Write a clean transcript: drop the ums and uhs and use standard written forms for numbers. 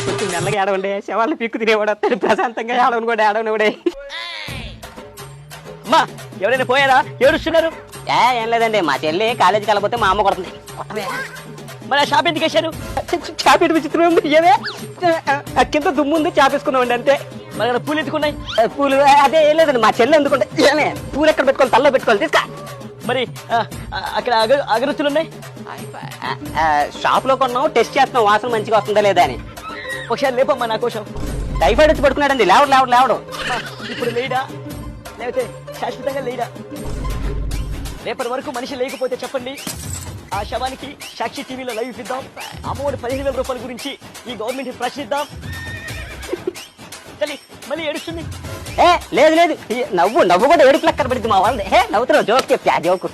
కొంచెం మెల్లగా ఏడవండి, శవాళ్ళు పిక్కు తినేవాడు వస్తాడు, ప్రశాంతంగా ఏడవను కూడా ఏడవనివాడే. అమ్మా ఎవరైనా పోయారా, ఏడుస్తున్నారు? ఏం లేదండి, మా చెల్లి కాలేజీకి వెళ్ళకపోతే మా అమ్మ కొడుతుంది. మరి ఆ షాప్ ఎందుకు వేశారు? షాప్ ఎటు విచిత్రం ఉంది, ఏమే కింద దుమ్ము ఉంది, చాపేసుకున్నామండి అంతే. మరి అక్కడ పూలు ఎత్తుకున్నాయి. పూలు అదే ఏం లేదండి, మా చెల్లి ఎందుకుంటే ఏమే పూలు ఎక్కడ పెట్టుకోవాలి, తల్లో పెట్టుకోవాలి, తీసుకా. మరి అక్కడ అగరత్తులు ఉన్నాయి, షాప్ లో కొన్నాం, టెస్ట్ చేస్తున్నాం వాసన మంచిగా వస్తుందా లేదా అని. ఒకసారి లేపమ్మా నా కోసం. టైఫాయిడ్ వచ్చి పడుకున్నాడండి, లేవడు. ఇప్పుడు లేడా, లేకపోతే శాశ్వతంగా లేడా? రేపటి వరకు మనిషి లేకపోతే చెప్పండి, ఆ శవానికి సాక్షి టీవీలో లైవ్ ఇద్దాం. అమ్మఒడి 15,000 రూపాయల గురించి ఈ గవర్నమెంట్ ప్రశ్నిద్దాం. చలి మళ్ళీ ఏడుస్తుంది. లేదు నవ్వు కూడా ఏడుపు లెక్క పడుతుంది మా వాళ్ళని. నవ్వుతున్నావు, జోక్ చెప్పా జోకు.